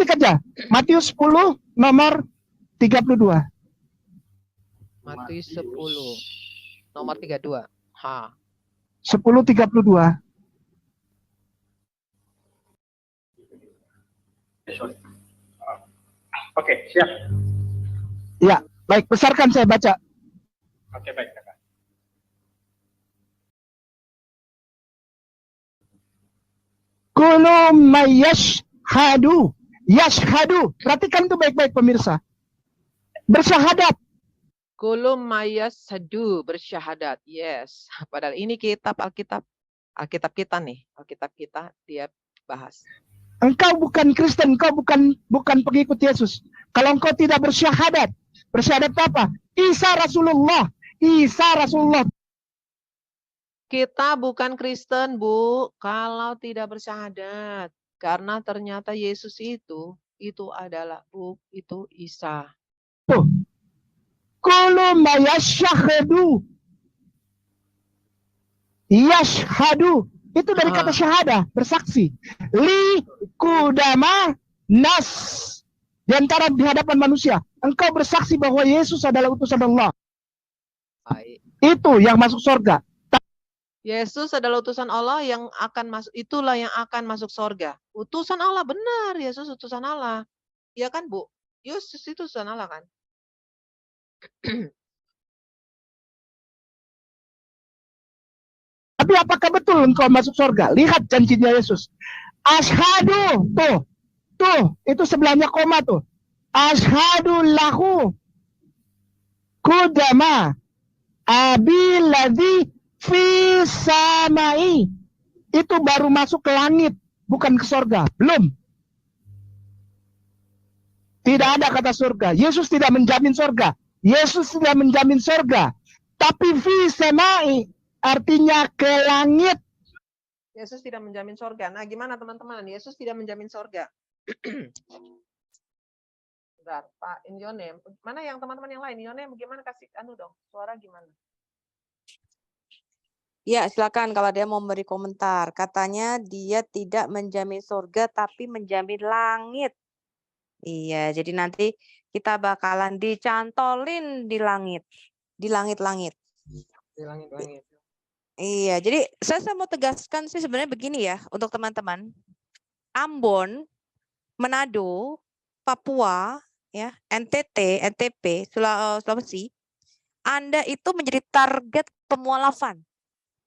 Ketik aja Matius 10 nomor 32. Matius 10 nomor 32. 10:32. Oke, siap. Ya, baik, besarkan saya baca. Oke, baik, Kakak. Kullu mayyashhadu. Yashhadu. Perhatikan itu baik-baik pemirsa. Bersyahadat. Kulum mayashhadu, bersyahadat. Yes. Padahal ini Alkitab kita nih. Alkitab kita dia bahas. Engkau bukan Kristen, engkau bukan pengikut Yesus. Kalau engkau tidak bersyahadat. Bersyahadat apa? Isa Rasulullah. Isa Rasulullah. Kita bukan Kristen, Bu, kalau tidak bersyahadat. Karena ternyata Yesus itu adalah itu Isa. Kullu ma yashhadu. Yashhadu. Itu dari kata syahadah, bersaksi. Li kudama nas. Di antara di hadapan manusia. Engkau bersaksi bahwa Yesus adalah utusan Allah. Baik. Itu yang masuk surga. Yesus adalah utusan Allah yang akan masuk, itulah yang akan masuk surga. Utusan Allah, benar, Yesus utusan Allah. Iya kan, Bu? Yesus itu utusan Allah kan? Tapi apakah betul engkau masuk surga? Lihat janjinya Yesus. Ashadu, tuh, itu sebelahnya koma tuh. Ashadu lahu kudama abiladhi fi samai. Itu baru masuk ke langit, bukan ke surga. Belum. Tidak ada kata surga. Yesus tidak menjamin surga. Yesus tidak menjamin surga. Tapi fi samai artinya ke langit. Yesus tidak menjamin surga. Nah, gimana teman-teman? Yesus tidak menjamin surga. Bentar, Pak Inyone. Mana yang teman-teman yang lain? Inyone, gimana kasih dong? Suara gimana? Ya, silakan kalau dia mau memberi komentar. Katanya dia tidak menjamin surga tapi menjamin langit. Iya, jadi nanti kita bakalan dicantolin di langit. Di langit-langit. Di langit-langit. Iya, jadi saya mau tegaskan sih sebenarnya begini ya untuk teman-teman. Ambon, Manado, Papua, ya, NTT, NTP, Sulawesi, Anda itu menjadi target pemualafan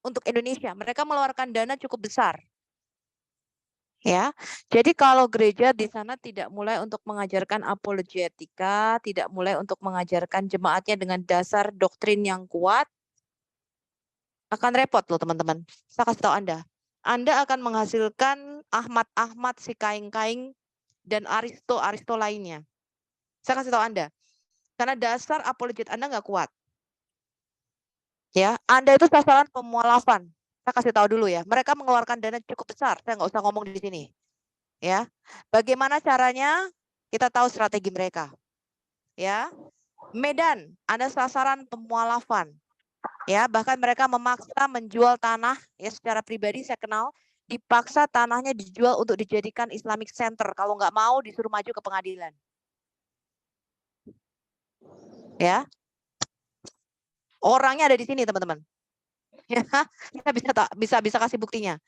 untuk Indonesia. Mereka mengeluarkan dana cukup besar. Ya, jadi kalau gereja di sana tidak mulai untuk mengajarkan apologetika, tidak mulai untuk mengajarkan jemaatnya dengan dasar doktrin yang kuat, akan repot loh teman-teman. Saya kasih tahu Anda. Anda akan menghasilkan Ahmad-Ahmad, si Kaing-Kaing, dan Aristo lainnya. Saya kasih tahu Anda. Karena dasar apologet Anda nggak kuat. Ya, Anda itu sasaran pemualafan. Saya kasih tahu dulu ya. Mereka mengeluarkan dana cukup besar. Saya nggak usah ngomong di sini. Ya, bagaimana caranya? Kita tahu strategi mereka. Ya, Medan, Anda sasaran pemualafan. Ya, bahkan mereka memaksa menjual tanah ya secara pribadi saya kenal, dipaksa tanahnya dijual untuk dijadikan Islamic Center. Kalau nggak mau disuruh maju ke pengadilan. Ya. Orangnya ada di sini, teman-teman. Ya, kita bisa kasih buktinya.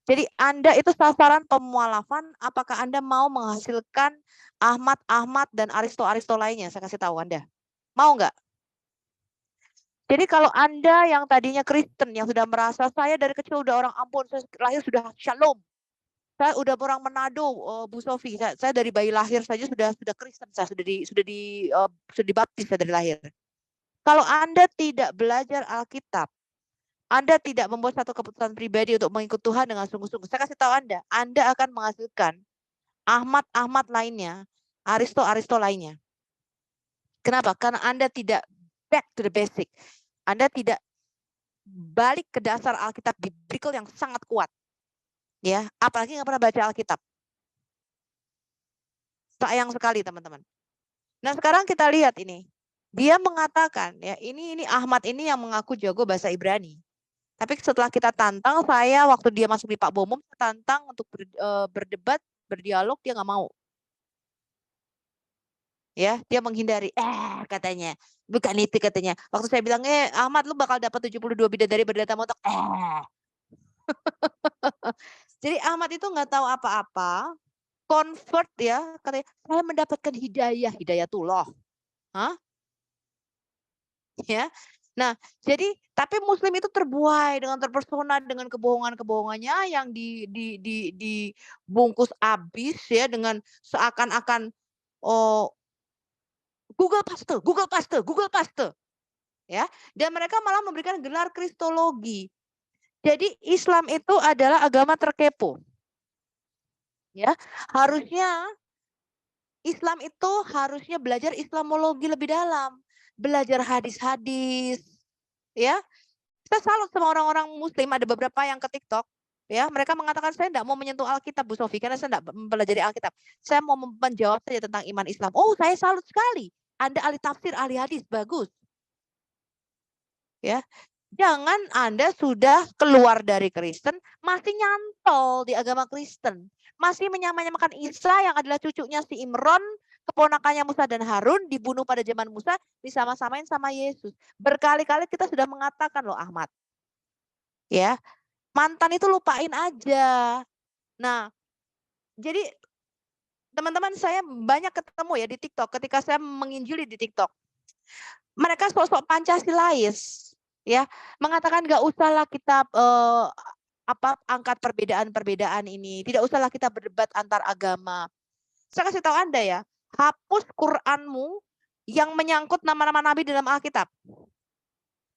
Jadi Anda itu sasaran pemualafan, apakah Anda mau menghasilkan Ahmad dan Aristo lainnya? Saya kasih tahu Anda. Mau nggak? Jadi kalau Anda yang tadinya Kristen, yang sudah merasa saya dari kecil udah orang Ambon, saya lahir sudah shalom. Saya udah orang Manado, Bu Sofi. Saya dari bayi lahir saja sudah Kristen, saya sudah dibaptis saya dari lahir. Kalau Anda tidak belajar Alkitab, Anda tidak membuat satu keputusan pribadi untuk mengikut Tuhan dengan sungguh-sungguh, saya kasih tahu Anda akan menghasilkan Ahmad lainnya, Aristo lainnya. Kenapa? Karena Anda tidak back to the basic. Anda tidak balik ke dasar Alkitab biblical yang sangat kuat. Ya, apalagi nggak pernah baca Alkitab. Sayang sekali, teman-teman. Nah, sekarang kita lihat ini. Dia mengatakan, ya, ini Ahmad ini yang mengaku jago bahasa Ibrani. Tapi setelah kita tantang, waktu dia masuk di Pak Bomum, tantang untuk berdebat, berdialog, dia nggak mau. Ya, dia menghindari. Katanya. Bukan itu katanya. Waktu saya bilang, Ahmad lu bakal dapat 72 bidadari berdatang motok. Jadi Ahmad itu nggak tahu apa-apa. Convert ya, katanya saya mendapatkan hidayah, hidayatullah. Hah? Ya. Nah, jadi tapi Muslim itu terbuai dengan terpesona dengan kebohongan-kebohongannya yang dibungkus abis ya dengan seakan-akan oh Google Paste, ya. Dan mereka malah memberikan gelar kristologi. Jadi Islam itu adalah agama terkepo. Ya, harusnya Islam itu harusnya belajar Islamologi lebih dalam, belajar hadis-hadis, ya. Kita salut sama orang-orang Muslim, ada beberapa yang ke TikTok, ya. Mereka mengatakan saya tidak mau menyentuh Alkitab, Bu Sofi, karena saya tidak mempelajari Alkitab. Saya mau menjawab saja tentang iman Islam. Oh, saya salut sekali. Anda ahli tafsir, ahli hadis, bagus. Ya, jangan Anda sudah keluar dari Kristen, masih nyantol di agama Kristen. Masih menyamakan Isa yang adalah cucunya si Imron, keponakannya Musa dan Harun, dibunuh pada zaman Musa, disama-samain sama Yesus. Berkali-kali kita sudah mengatakan loh Ahmad. Ya, mantan itu lupain aja. Nah, jadi teman-teman saya banyak ketemu ya di TikTok ketika saya menginjili di TikTok. Mereka sosok Pancasilais. Ya, mengatakan nggak usahlah kita angkat perbedaan-perbedaan ini, tidak usahlah kita berdebat antar agama. Saya kasih tahu Anda ya, hapus Quranmu yang menyangkut nama-nama nabi dalam Alkitab.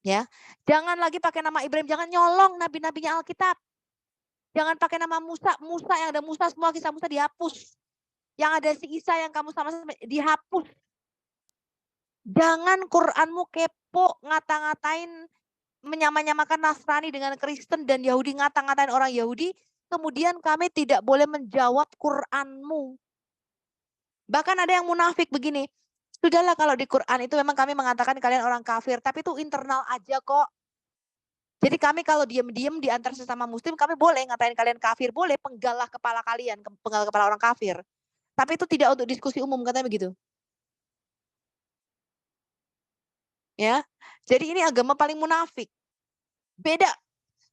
Ya, jangan lagi pakai nama Ibrahim, jangan nyolong nabi-nabinya Alkitab. Jangan pakai nama Musa, yang ada Musa semua kisah Musa dihapus. Yang ada si Isa yang kamu sama-sama dihapus. Jangan Quranmu kepo ngata-ngatain menyamakan Nasrani dengan Kristen dan Yahudi, ngata-ngatain orang Yahudi, kemudian kami tidak boleh menjawab Quranmu. Bahkan ada yang munafik begini, sudahlah kalau di Quran itu memang kami mengatakan kalian orang kafir, tapi itu internal aja kok. Jadi kami kalau diam-diam di antara sesama Muslim, kami boleh ngatain kalian kafir, boleh penggalah kepala kalian, penggal kepala orang kafir. Tapi itu tidak untuk diskusi umum, katanya begitu. Ya, jadi ini agama paling munafik. Beda.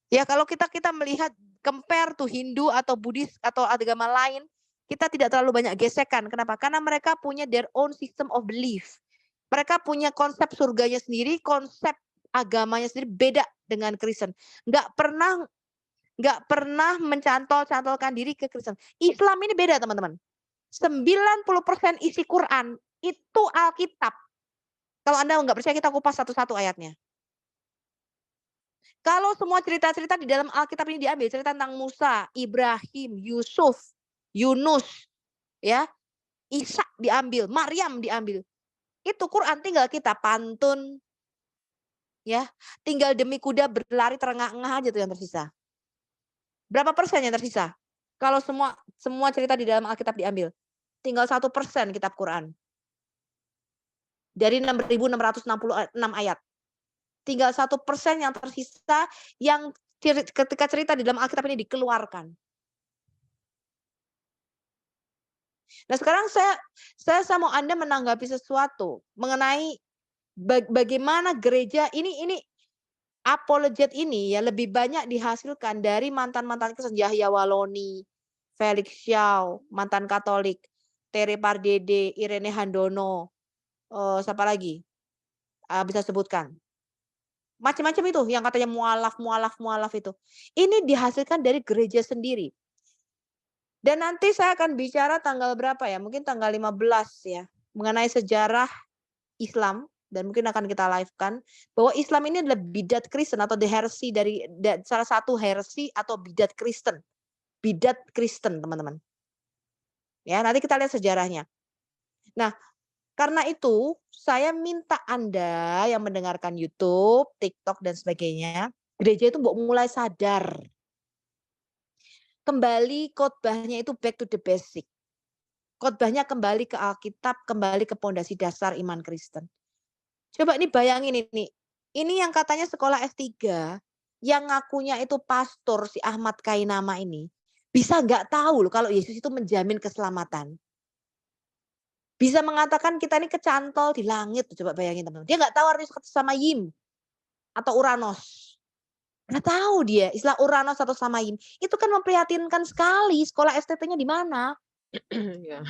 Ya kalau kita melihat compare to Hindu atau Buddhis atau agama lain, kita tidak terlalu banyak gesekan. Kenapa? Karena mereka punya their own system of belief. Mereka punya konsep surganya sendiri, konsep agamanya sendiri beda dengan Kristen. Nggak pernah mencantol-cantolkan diri ke Kristen. Islam ini beda teman-teman. 90% isi Quran itu Alkitab. Kalau Anda nggak percaya, kita kupas satu-satu ayatnya. Kalau semua cerita-cerita di dalam Alkitab ini diambil, cerita tentang Musa, Ibrahim, Yusuf, Yunus, ya, Isa diambil, Maryam diambil. Itu Quran tinggal kita pantun, ya, tinggal demi kuda berlari terengah-engah aja tuh yang tersisa. Berapa persen yang tersisa? Kalau semua cerita di dalam Alkitab diambil, tinggal 1% kitab Quran. Dari 6.666 ayat. Tinggal 1% yang tersisa yang ketika cerita di dalam Alkitab ini dikeluarkan. Nah sekarang saya mau Anda menanggapi sesuatu mengenai bagaimana gereja ini apologet ini ya lebih banyak dihasilkan dari mantan-mantan Kristen, Yahya Waloni, Felix Xiao, mantan Katolik, Tere Pardede, Irene Handono, siapa lagi? Bisa sebutkan. Macam-macam itu yang katanya mualaf itu. Ini dihasilkan dari gereja sendiri. Dan nanti saya akan bicara tanggal berapa ya? Mungkin tanggal 15 ya. Mengenai sejarah Islam. Dan mungkin akan kita live-kan. Bahwa Islam ini adalah bidat Kristen atau the heresy dari salah satu heresy atau bidat Kristen. Bidat Kristen teman-teman. Ya, nanti kita lihat sejarahnya. Nah, karena itu saya minta Anda yang mendengarkan YouTube, TikTok dan sebagainya, gereja itu mulai sadar. Kembali khotbahnya itu back to the basic. Khotbahnya kembali ke Alkitab, kembali ke pondasi dasar iman Kristen. Coba ini bayangin ini. Ini yang katanya sekolah S3, yang ngakunya itu pastor si Ahmad Kainama ini, bisa nggak tahu loh kalau Yesus itu menjamin keselamatan. Bisa mengatakan kita ini kecantol di langit. Coba bayangin teman-teman. Dia nggak tahu arti kata Samayim atau Uranos. Nggak tahu dia istilah Uranos atau Samayim. Itu kan memprihatinkan sekali. Sekolah STT-nya di mana? Ya.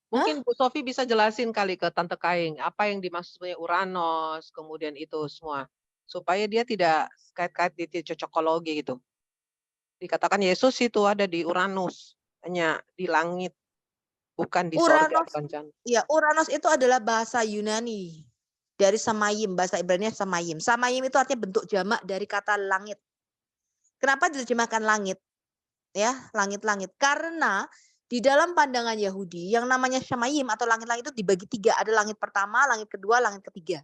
Mungkin Bu Sofi bisa jelasin kali ke Tante Kaing, apa yang dimaksud sebenarnya Uranos, kemudian itu semua. Supaya dia tidak kait-kait di cocokologi gitu. Dikatakan Yesus itu ada di Uranus, hanya di langit, bukan di sorga, Uranos, bukan jantung. ya Uranos itu adalah bahasa Yunani. Dari Samayim, bahasa Ibrani Samayim. Samayim itu artinya bentuk jamak dari kata langit. Kenapa diterjemahkan langit? Ya, langit-langit. Karena di dalam pandangan Yahudi, yang namanya Samayim atau langit-langit itu dibagi 3. Ada langit pertama, langit kedua, langit ketiga.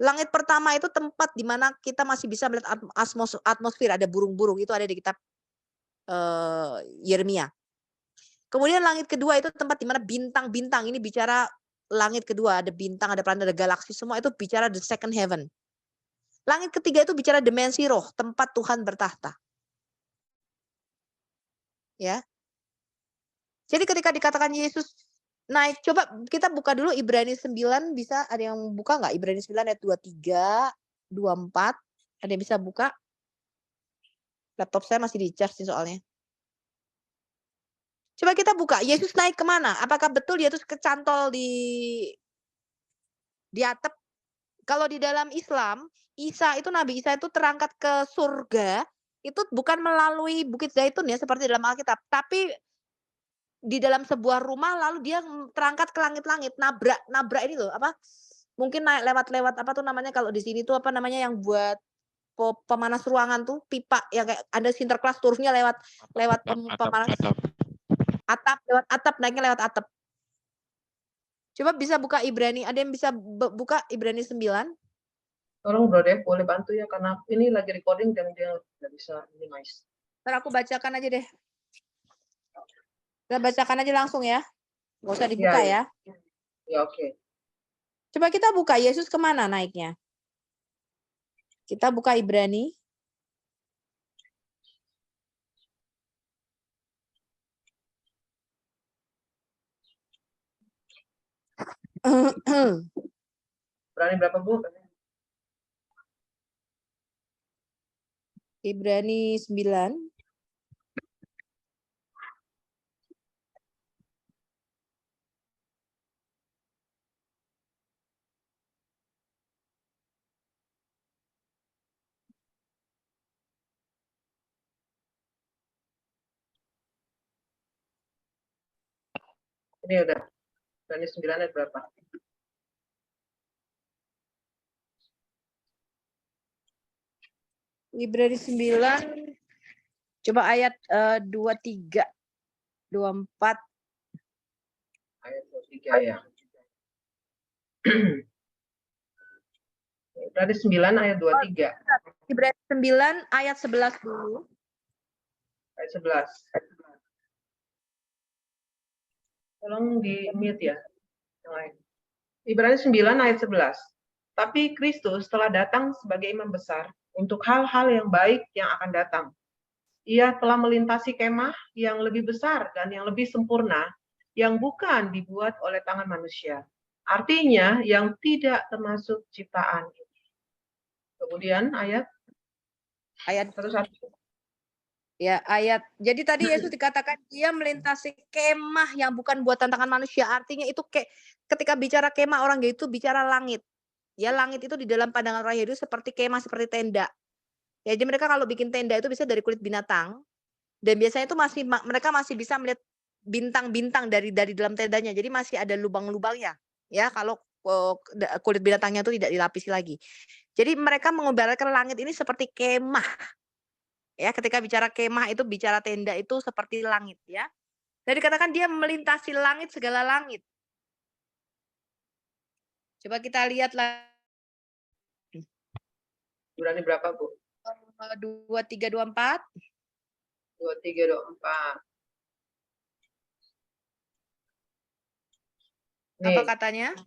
Langit pertama itu tempat di mana kita masih bisa melihat atmosfer, ada burung-burung, itu ada di kitab Yeremia. Kemudian langit kedua itu tempat di mana bintang-bintang, ini bicara langit kedua, ada bintang, ada planet, ada galaksi, semua itu bicara the second heaven. Langit ketiga itu bicara dimensi roh, tempat Tuhan bertahta. Ya. Jadi ketika dikatakan Yesus naik, coba kita buka dulu Ibrani 9, bisa ada yang buka nggak? Ibrani 9 ayat 23, 24, ada yang bisa buka? Laptop saya masih di charge nih soalnya. Coba kita buka, Yesus naik kemana? Apakah betul Yesus kecantol di atap? Kalau di dalam Islam, Nabi Isa itu terangkat ke surga, itu bukan melalui Bukit Zaitun ya, seperti dalam Alkitab. Tapi di dalam sebuah rumah, lalu dia terangkat ke langit-langit, nabrak ini loh, apa? Mungkin naik lewat apa tuh namanya kalau di sini tuh apa namanya yang buat pemanas ruangan tuh, pipa yang kayak ada Sinterklas turunnya lewat pemanas atap, lewat atap, naiknya lewat atap. Coba bisa buka Ibrani, ada yang bisa buka Ibrani 9? Tolong Bro Dev, boleh bantu ya, karena ini lagi recording dan dia nggak bisa minimize. Ntar aku bacakan aja deh. Kita bacakan aja langsung ya. Nggak usah dibuka ya. Ya oke. Coba kita buka, Yesus kemana naiknya? Kita buka Ibrani. Berani berapa Bu? Ibrani 9. Ini udah. Berani 9 ayat berapa? Ibrani 9. Coba ayat 23, 24. Ayat 23 ya. Berarti 9 ayat 23. Ibrani 9 ayat 11 dulu. Ayat 11. Tolong di mute ya. Yang lain. Ibrani 9 ayat 11. Tapi Kristus telah datang sebagai imam besar untuk hal-hal yang baik yang akan datang. Ia telah melintasi kemah yang lebih besar dan yang lebih sempurna, yang bukan dibuat oleh tangan manusia. Artinya yang tidak termasuk ciptaan. Kemudian ayat 1. Ya, ayat. Jadi tadi Yesus dikatakan dia melintasi kemah yang bukan buatan tangan manusia. Artinya itu ketika bicara kemah orang itu bicara langit. Ya, langit itu di dalam pandangan orang Yahudi seperti kemah, seperti tenda. Ya, jadi mereka kalau bikin tenda itu bisa dari kulit binatang. Dan biasanya itu mereka masih bisa melihat bintang-bintang dari dalam tendanya. Jadi masih ada lubang-lubangnya. Ya, kalau kulit binatangnya itu tidak dilapisi lagi. Jadi mereka mengibaratkan langit ini seperti kemah. Ya, ketika bicara kemah itu bicara tenda itu seperti langit ya. Dan dikatakan dia melintasi langit, segala langit. Coba kita lihat lagi. Ibrani berapa, Bu? 23, 24. 23, 24. Apa katanya?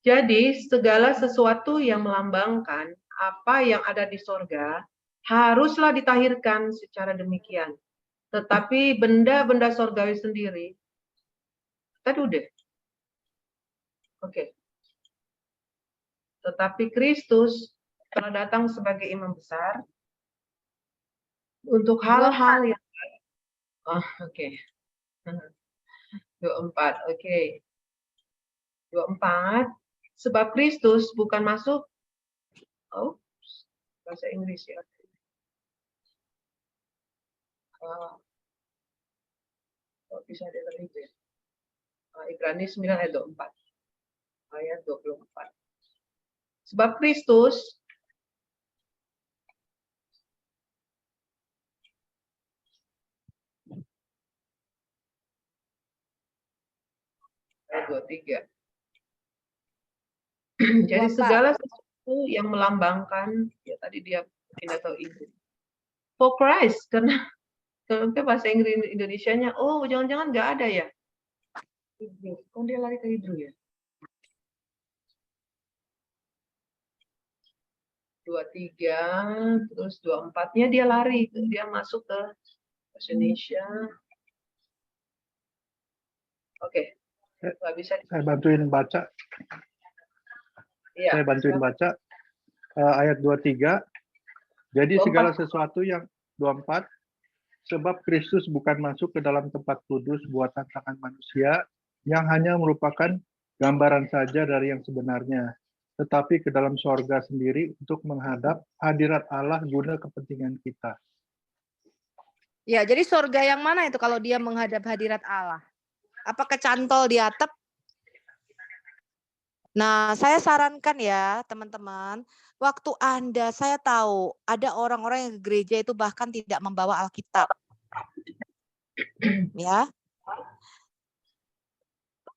Jadi segala sesuatu yang melambangkan apa yang ada di sorga haruslah ditahirkan secara demikian. Tetapi benda-benda sorgawi sendiri, tadi udah. Oke. Tetapi Kristus telah datang sebagai imam besar untuk hal-hal yang oke. 24, oke. 24, sebab Kristus bukan masuk, bahasa Inggris ya. Kok bisa dari itu ya? Ibrani 9 ayat 24. Ayat 24. Sebab Kristus ayat 23. Jadi 24. segala sesuatu yang melambangkan, ya tadi dia pindah tahu itu. For Christ, karena kalau bahasa Inggris Indonesianya, oh jangan-jangan nggak ada ya? Hebrew. Kok dia lari ke Hebrew ya? 23, terus 24-nya dia lari, dia masuk ke bahasa Indonesia. Oke, nggak bisa. Saya bantuin baca. Iya. Saya bantuin baca ayat 23. Jadi 24. segala sesuatu yang 24, sebab Kristus bukan masuk ke dalam tempat kudus buatan tangan manusia yang hanya merupakan gambaran saja dari yang sebenarnya, tetapi ke dalam sorga sendiri untuk menghadap hadirat Allah guna kepentingan kita. Ya, jadi sorga yang mana itu kalau dia menghadap hadirat Allah? Apa kecantol di atap? Nah, saya sarankan ya teman-teman, waktu Anda, saya tahu ada orang-orang yang ke gereja itu bahkan tidak membawa Alkitab. Ya,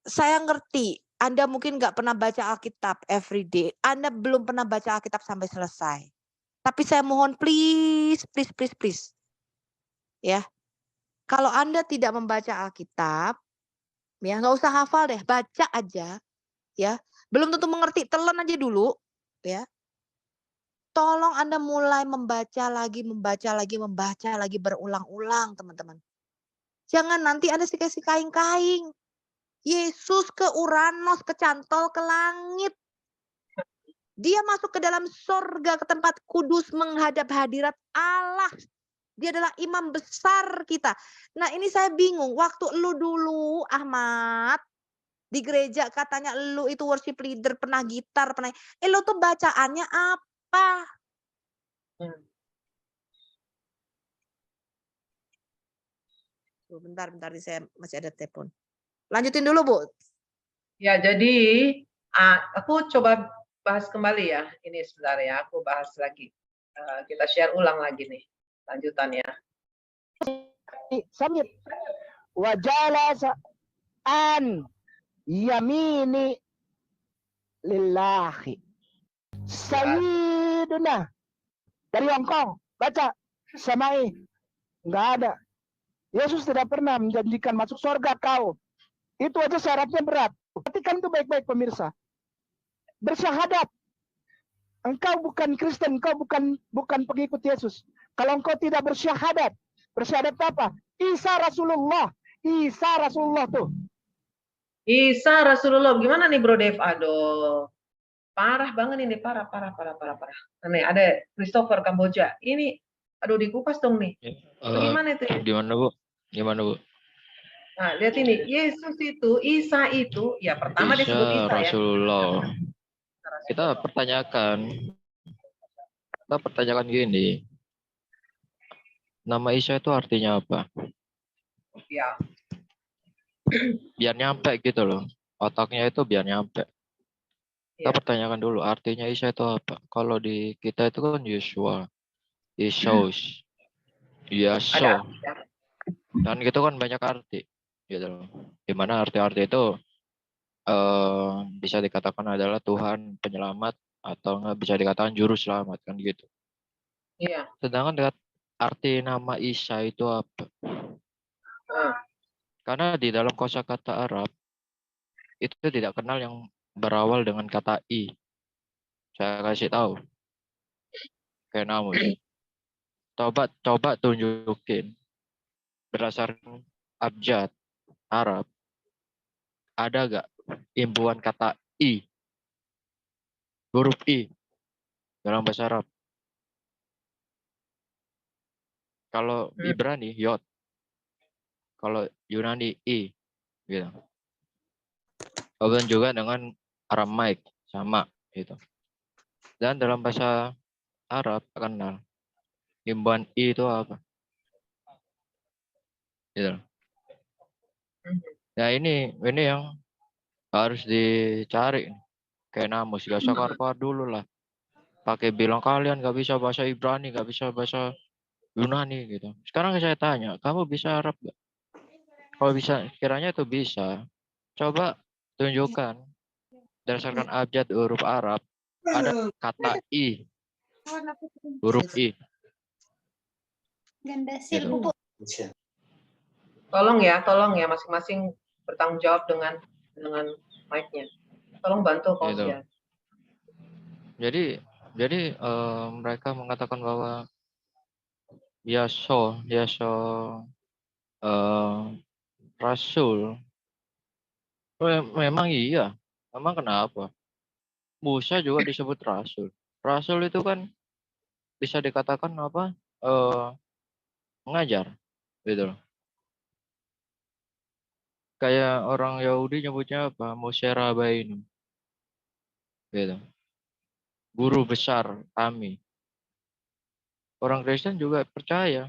saya ngerti, Anda mungkin nggak pernah baca Alkitab every day. Anda belum pernah baca Alkitab sampai selesai. Tapi saya mohon please. Ya, kalau Anda tidak membaca Alkitab, ya nggak usah hafal deh, baca aja. Ya, belum tentu mengerti, telan aja dulu. Ya, tolong Anda mulai membaca lagi berulang-ulang teman-teman. Jangan nanti Anda dikasih kaing-kaing. Yesus ke Uranos, kecantol ke langit. Dia masuk ke dalam sorga, ke tempat kudus menghadap hadirat Allah. Dia adalah imam besar kita. Nah ini saya bingung, waktu lu dulu Ahmad, di gereja katanya lu itu worship leader, pernah gitar, pernah... lu tuh bacaannya apa? Bentar, saya masih ada telepon. Lanjutin dulu, Bu. Ya, jadi aku coba bahas kembali ya. Ini sebentar ya, aku bahas lagi. Kita share ulang lagi nih lanjutannya. Samit wajalasa an yamini lillahi Sayyiduna dari Hongkong, baca samai, nggak ada. Yesus tidak pernah menjanjikan masuk surga kau. Itu aja syaratnya berat. Perhatikan itu baik-baik pemirsa. Bersyahadat. Engkau bukan Kristen, engkau bukan pengikut Yesus. Kalau engkau tidak bersyahadat apa? Isa Rasulullah tuh. Isa Rasulullah, gimana nih Bro Dev? Aduh, parah banget ini, parah. Nih ada Christopher Kamboja. Ini, aduh dikupas dong nih. Gimana itu? Gimana Bu? Nah, lihat ini, Yesus itu, Isa itu, ya pertama disebut Isa Rasulullah. ya. Kita pertanyakan gini. Nama Isa itu artinya apa? Ya. Biar nyampe gitu loh. Otaknya itu biar nyampe. Kita Ya. pertanyakan dulu artinya Isa itu apa? Kalau di kita itu kan Yeshua, Yesus, Yasho. Dan gitu kan banyak arti. Gitu loh. Dimana arti-arti itu bisa dikatakan adalah Tuhan penyelamat atau nggak bisa dikatakan juru selamat kan gitu. Iya. Sedangkan dengan arti nama Isa itu apa? Karena di dalam kosakata Arab itu tidak kenal yang berawal dengan kata I. Saya kasih tahu. Kayak namus. Coba tunjukin berdasarkan abjad Arab, ada gak imbuhan kata I, huruf I dalam bahasa Arab? Kalau Ibrani, Yod. Kalau Yunani, I. Gitu. Kemudian juga dengan Aramaik, sama. Gitu. Dan dalam bahasa Arab, kenal. Imbuhan I itu apa? Gitu. Nah ini yang harus dicari. Kayak Namus, gak usah keluar dulu lah. Pakai bilang kalian gak bisa bahasa Ibrani, gak bisa bahasa Yunani gitu. Sekarang saya tanya, kamu bisa Arab gak? Kalau bisa, kiranya itu bisa. Coba tunjukkan berdasarkan abjad huruf Arab ada kata I, huruf I. Gitu. Tolong ya masing-masing bertanggung jawab dengan mic-nya. Tolong bantu Gitu. Kausian. Jadi mereka mengatakan bahwa Yaso Rasul. Memang iya. Memang kenapa? Musa juga disebut Rasul. Rasul itu kan bisa dikatakan apa? Mengajar, gitu loh. Kayak orang Yahudi nyebutnya apa? Moshe Rabbeinu, gitu. Guru besar kami. Orang Kristen juga percaya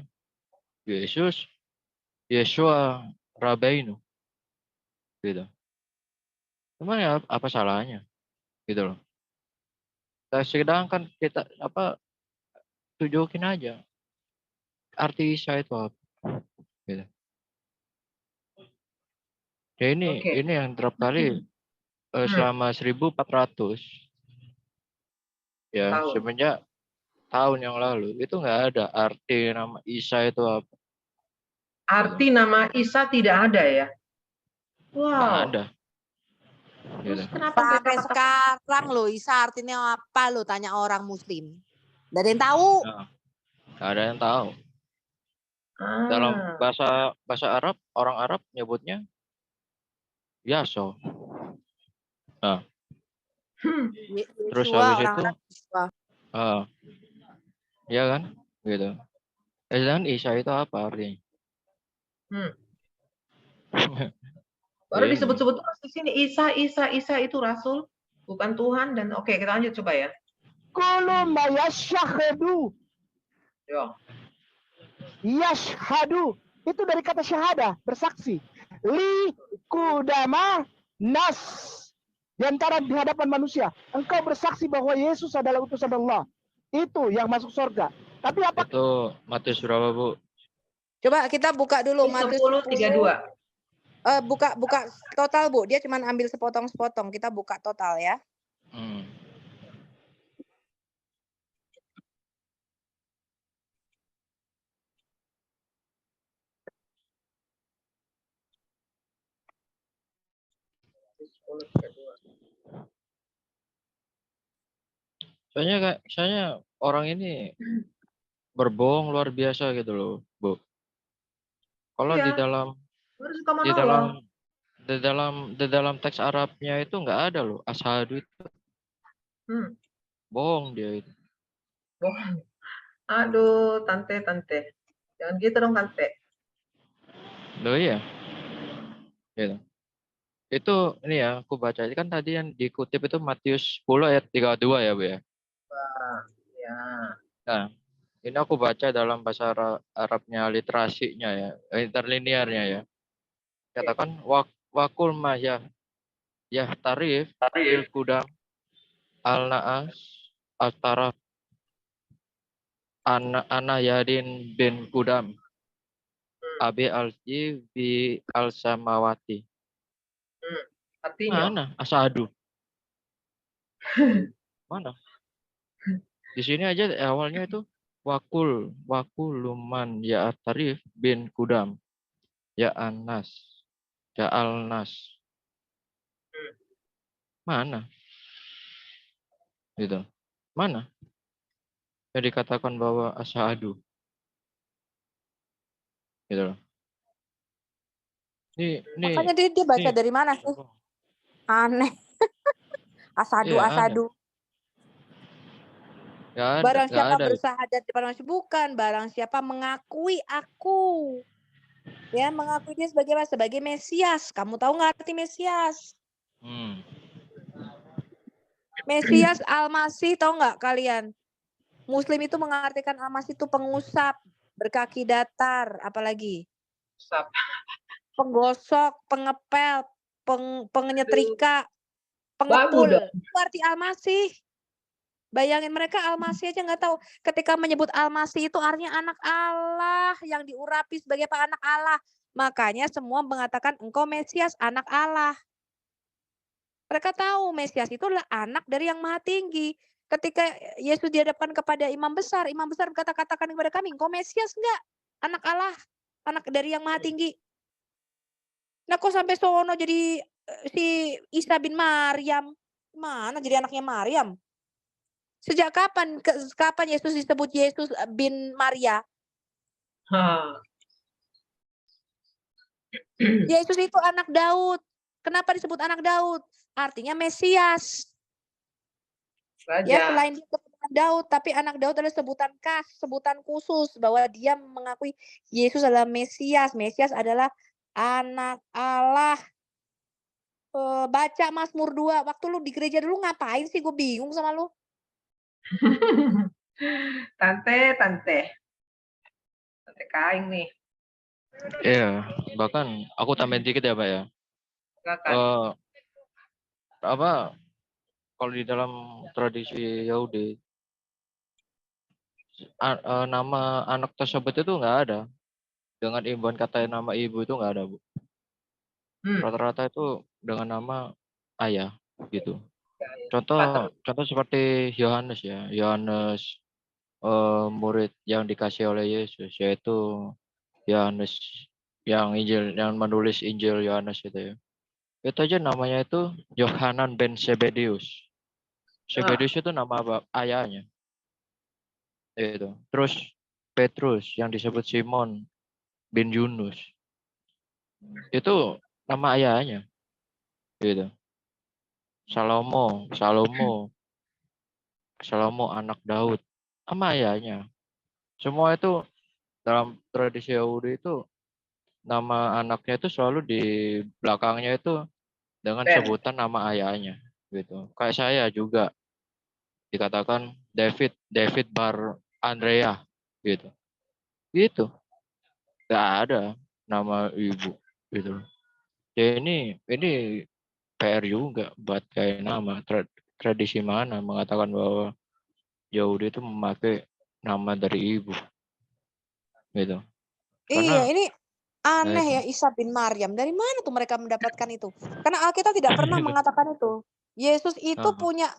Yeshua Rabbeinu, gitu. Cuman ya apa salahnya, gitu loh. Nah, sedangkan kita tunjukin aja arti Isa itu apa, gitu. Ya ini Oke. yang terap kali selama 1400 ya Tahun. semenjak tahun yang lalu itu nggak ada arti nama Isa itu apa. Arti nama Isa tidak ada ya? Nggak Wow. ada. Terus Gitu. kenapa mereka Sampai tetap sekarang lo Isa artinya apa lo tanya orang Muslim. Gak ada yang tahu. Nah, nggak ada yang tahu. Dalam bahasa Arab, orang Arab nyebutnya Yaso. Nah, terus Yeshua, habis orang itu, Arab Yeshua. ya kan, gitu. Dan Isa itu apa artinya? baru Ini. disebut-sebut terus di sini Isa itu rasul, bukan Tuhan dan oke, kita lanjut coba ya. Kulum yashhadu. Yo. Yashhadu. Itu dari kata syahada, bersaksi. Li kudama nas. Di antara di hadapan manusia. Engkau bersaksi bahwa Yesus adalah utusan Allah. Itu yang masuk surga. Tapi apa? Itu Matius berapa, Bu? Coba kita buka dulu Matius 10:32. Buka total Bu. Dia cuma ambil sepotong-sepotong. Kita buka total ya. Soalnya orang ini berbohong luar biasa gitu loh, Bu. Kalau Iya. di dalam Baru suka monolog. di dalam teks Arabnya itu nggak ada loh asyhadu itu. Bohong dia itu. Bohong. Aduh, tante. Jangan gitu dong, tante. Loh iya. Gitu. Itu ini ya aku baca kan tadi yang dikutip itu Matius 10 ayat 32 ya, Bu ya. Ya. Nah, ini aku baca dalam bahasa Arabnya literasinya ya, interlinearnya ya. Katakan wakul ma ya tarif bil kudam al naas al taraf ana yadin bin kudam abi alji bi al samawati. Artinya. Mana asadu? Mana? Di sini aja awalnya itu wakul luman ya tarif bin kudam ya anas ya al nas. Mana? Gitu. Mana? Yang dikatakan bahwa asyhadu. Gitu loh. Makanya dia baca nih. dari mana sih? Aneh. Asadu, Iya, asadu. Barang siapa bersahadat di depan manusia, bukan. Barang siapa mengakui aku. Ya, mengakui dia sebagai apa? Sebagai Mesias. Kamu tahu nggak arti Mesias? Mesias Al-Masih, tahu nggak kalian? Muslim itu mengartikan Al-Masih itu pengusap, berkaki datar, apalagi? Penggosok, pengepel, pengenyetrika, pengepul. Itu arti Al-Masih. Bayangin mereka Al-Masih aja nggak tahu. Ketika menyebut Al-Masih itu artinya anak Allah yang diurapi sebagai anak Allah. Makanya semua mengatakan engkau Mesias, anak Allah. Mereka tahu Mesias itu adalah anak dari yang maha tinggi. Ketika Yesus dihadapkan kepada imam besar berkata, katakan kepada kami, engkau Mesias enggak? Anak Allah, anak dari yang maha tinggi. Nah kok sampai sono jadi si Isa bin Maryam? Mana jadi anaknya Maryam? Sejak kapan Yesus disebut Yesus bin Maria? Yesus itu anak Daud. Kenapa disebut anak Daud? Artinya Mesias. Raja. Ya, selain dia keturunan Daud, tapi anak Daud adalah sebutan khas, sebutan khusus bahwa dia mengakui Yesus adalah Mesias. Mesias adalah anak Allah. Baca Mazmur 2. Waktu lu di gereja dulu ngapain sih? Gue bingung sama lu. Tante kain nih. Iya, bahkan aku tambahin dikit ya, Pak ya. Kalau di dalam tradisi Yahudi, nama anak tersebut itu nggak ada. Dengan imbuhan kata nama ibu itu nggak ada, Bu. Rata-rata itu dengan nama ayah, gitu. Contoh seperti Yohanes ya. Yohanes murid yang dikasih oleh Yesus, yaitu Yohanes yang menulis Injil Yohanes itu ya. Itu aja namanya itu Yohanan ben Zebedius. Zebedius itu nama ayahnya. Itu. Terus Petrus yang disebut Simon bin Yunus. Itu nama ayahnya. Gitu. Salomo anak Daud. Nama ayahnya. Semua itu dalam tradisi Yahudi itu nama anaknya itu selalu di belakangnya itu dengan sebutan nama ayahnya gitu. Kayak saya juga dikatakan David Bar Andrea gitu. Gitu. Gak ada nama ibu gitu. Ya ini PR juga buat kayak nama tradisi mana mengatakan bahwa Yahudi itu memakai nama dari ibu gitu. Iya, ini aneh itu. ya Isa bin Maryam. Dari mana tuh mereka mendapatkan itu? Karena Alkitab tidak pernah mengatakan itu. Yesus itu punya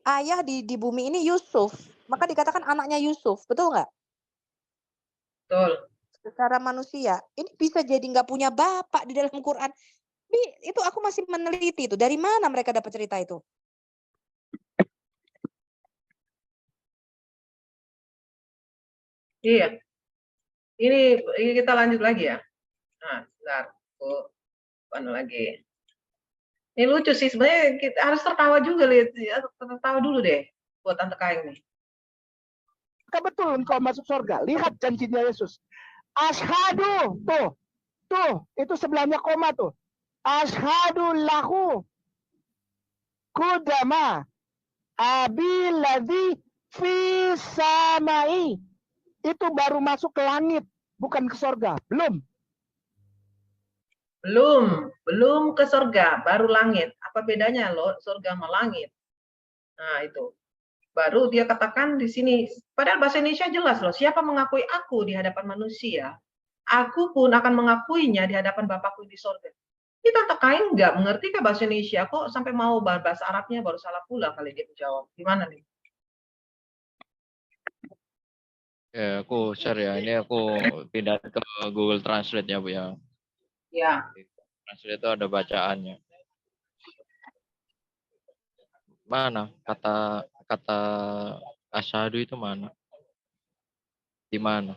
ayah di bumi ini Yusuf. Maka dikatakan anaknya Yusuf. Betul nggak? Betul. Secara manusia. Ini bisa jadi nggak punya bapak di dalam Quran. Itu aku masih meneliti itu. Dari mana mereka dapat cerita itu? Iya. Ini kita lanjut lagi ya. Nah, bentar. Lagi. Ini lucu sih sebenarnya, kita harus tertawa juga, lihat tertawa dulu deh buat Tante Kain nih. Betul engkau masuk surga. Lihat janjinya Yesus. Ashadu, tuh, itu sebelahnya koma tuh. Ashadu lahu kudama abiladhi fi samai. Itu baru masuk ke langit, bukan ke surga. Belum ke surga, baru langit. Apa bedanya loh surga sama langit? Nah, itu. Baru dia katakan di sini, padahal bahasa Indonesia jelas loh, siapa mengakui aku di hadapan manusia, aku pun akan mengakuinya di hadapan Bapakku di surga. Ini Tante Kain nggak mengerti ke bahasa Indonesia, kok sampai mau bahasa Arabnya baru salah pula kali dia menjawab. Gimana nih? Ya, aku share ya. Ini aku pindah ke Google Translate ya, Bu ya. Ya. Translate itu ada bacaannya. Mana kata asyhadu itu mana? Di mana?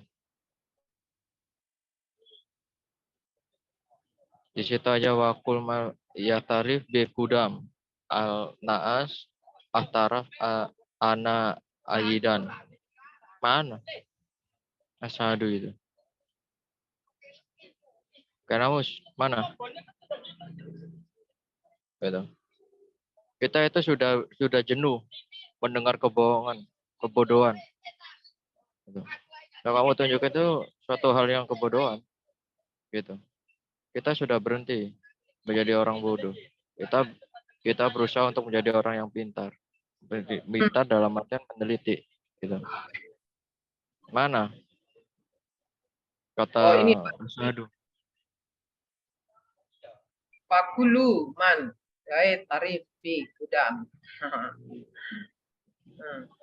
Di situ aja wakul mal ya tarif bi kudam al naas ahtaraf ana ayidan. Mana? Asadu itu. Kenamus, mana? Gitu. Kita itu sudah jenuh mendengar kebohongan, kebodohan. Gitu. Yang kamu tunjuk itu suatu hal yang kebodohan. Gitu. Kita sudah berhenti menjadi orang bodoh. Kita berusaha untuk menjadi orang yang pintar. Pintar dalam artian meneliti. Gitu. Mana? Kata Oh, ini Asadu. fakulu man jahit tarif bi kudam.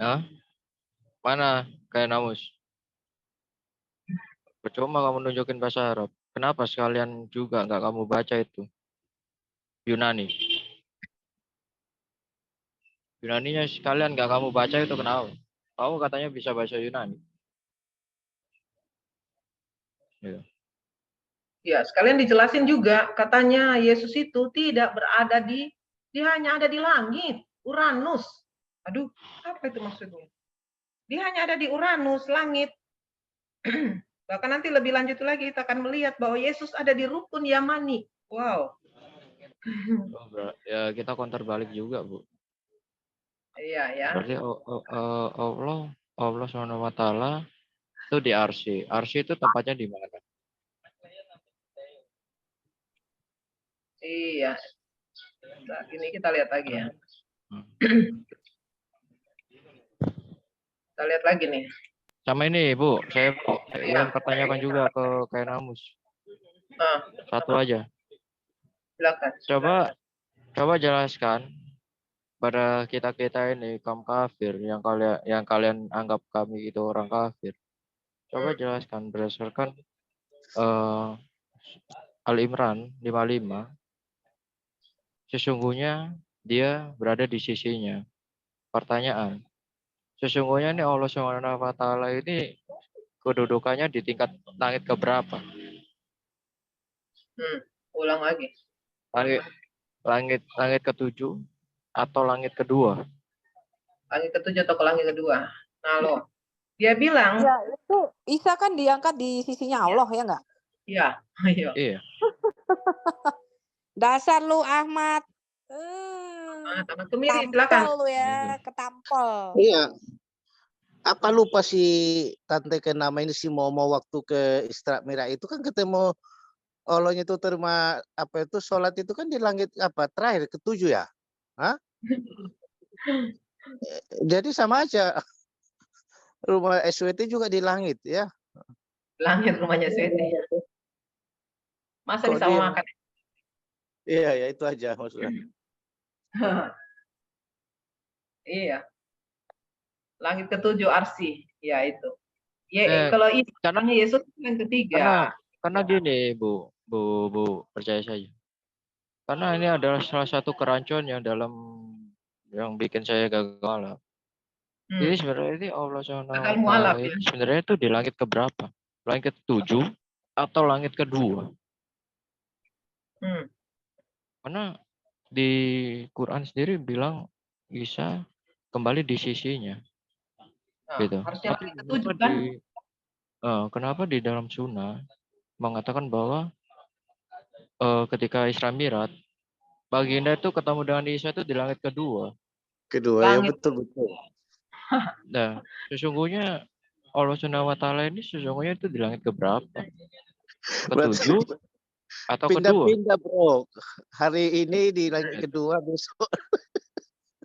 Ya? Mana kayak namus? Percuma kamu nunjukin bahasa Arab. Kenapa sekalian juga nggak kamu baca itu? Yunani. Yunaninya sekalian nggak kamu baca itu kenapa? Kamu katanya bisa bahasa Yunani. Gitu. Ya, sekalian dijelasin juga katanya Yesus itu tidak berada dia hanya ada di langit, Uranus. Aduh, apa itu maksudnya? Dia hanya ada di Uranus, langit. Bahkan nanti lebih lanjut lagi kita akan melihat bahwa Yesus ada di rukun Yamani. Wow. Ya kita counter balik juga, Bu. Iya ya. Berarti Allah SWT itu di Arsy. Arsy itu tempatnya di mana? Iya. Nah, ini kita lihat lagi ya. Kita lihat lagi nih. Sama ini, Bu. Saya ingin pertanyakan juga ke Kainamus. Nah, Satu aja. silakan. Coba jelaskan pada kita ini kaum kafir yang kalian anggap kami itu orang kafir. Coba jelaskan berdasarkan Al-Imran 55. Sesungguhnya dia berada di sisinya. Pertanyaan. Sesungguhnya ini Allah SWT ini kedudukannya di tingkat langit keberapa? Ulang lagi. Langit ketujuh atau langit kedua? Langit ketujuh atau ke langit kedua. Nah, loh. Dia bilang, Ya, itu Isa kan diangkat di sisinya Allah ya enggak? iya, ayo. Iya. Dasar lu Ahmad. Tamat kemiri, silakan. Tampol lu ya, ketampol. Iya. Apa lupa si Tante ke nama ini si Momo waktu ke Isra Mi'raj itu kan ketemu Allahnya itu terima apa itu sholat itu kan di langit apa terakhir ketujuh ya? Hah? Jadi sama aja. Rumah SWT juga di langit ya. Langit rumahnya SWT. Masa Kok disamakan? Iya ya itu aja maksudnya. Iya. Langit ketujuh Arsy, ya itu. Kalau karena Yesus yang ketiga. Karena gini, Bu, percaya saja. Karena ini adalah salah satu kerancuan yang bikin saya gagal. Jadi sebenarnya ini Allah SWT ini sebenarnya itu di langit keberapa? Langit ke-7 atau langit kedua? Karena di Quran sendiri bilang Isa kembali di sisinya. Gitu. Harusnya Tapi langit ke-7 kan? kenapa di dalam sunnah mengatakan bahwa ketika Isra Mi'raj Baginda itu ketemu dengan Isa itu di langit kedua. Ya betul. Nah, sesungguhnya Allah SWT ini sesungguhnya itu di langit keberapa? Ketujuh atau kedua? Pindah-pindah bro. Hari ini di langit kedua, besok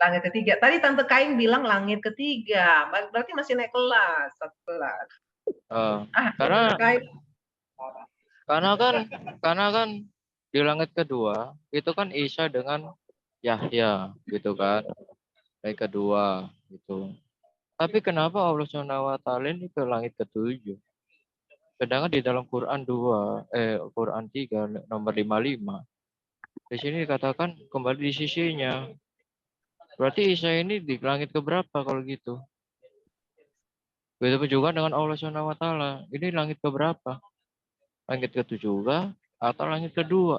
langit ketiga. Tadi Tante Kain bilang langit ketiga. Berarti masih naik kelas, satu kelas. Karena kan di langit kedua itu kan Isa dengan Yahya gitu kan. Langit kedua gitu. Tapi kenapa Allah SWT ini ke langit ke-7? Sedangkan di dalam Quran 3 nomor 55 di sini dikatakan kembali di sisinya. Berarti Isa ini di langit keberapa kalau gitu? Begitu juga dengan Allah SWT. Ini langit keberapa? Langit ke-7 atau langit kedua?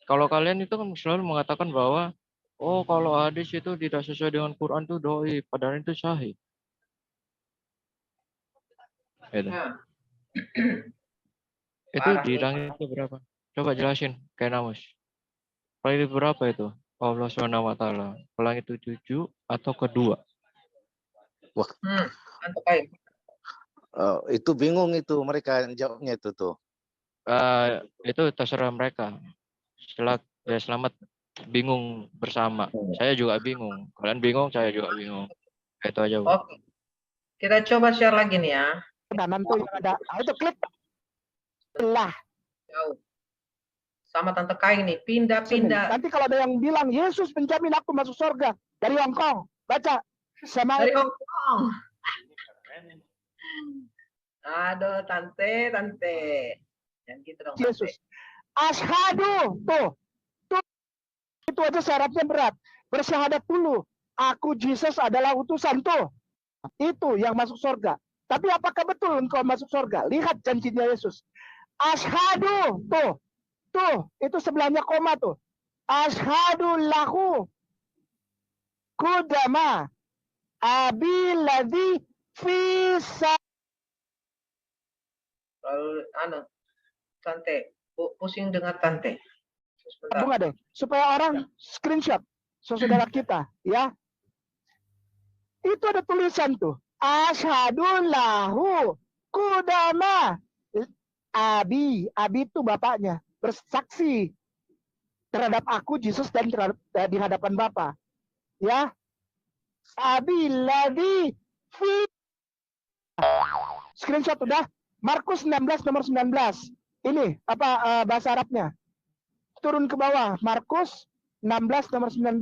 Kalau kalian itu kan selalu mengatakan bahwa oh kalau hadis itu tidak sesuai dengan Quran itu doi, padahal itu sahih. Gitu. Nah, Itu parah di nih. langit itu berapa? Coba jelasin, Kenamus. Langit berapa itu? Allah SWT. Langit itu 7 atau kedua? Mantap aja. Oh, itu bingung itu mereka jawabnya itu tuh. Itu terserah mereka. Selamat bingung bersama. Saya juga bingung. Kalian bingung, saya juga bingung. Itu aja, Bu. Oke. Kita coba share lagi nih ya. Dan tuh yang ada, itu klik lah. Jauh. Sama Tante Kai nih, Sini. pindah-pindah. Nanti kalau ada yang bilang Yesus menjamin aku masuk surga dari Hong Kong, baca sama Dari Hong Kong. Aduh, Tante. Yang gitu dong, Tante. Yesus. Asyhadu, tuh itu aja syaratnya berat. Bersyahadat dulu, aku Yesus adalah utusan tuh. Itu yang masuk surga. Tapi apakah betul engkau masuk surga? Lihat janjinya Yesus. Asyhadu, tuh itu sebelahnya koma tuh. Asyhadu lahu kudama abiladzi fisa. Lalu, Tante, pusing dengar Tante. Sebentar. Bunga deh, supaya orang screenshot saudara kita, ya. Itu ada tulisan tuh. Asyhadu lahu kudama abi itu bapaknya bersaksi terhadap aku Yesus dan di hadapan Bapa. Ya. Abi ladzi fi. Screenshot udah. Markus 16 nomor 19. Ini apa bahasa Arabnya? Turun ke bawah. Markus 16 nomor 19.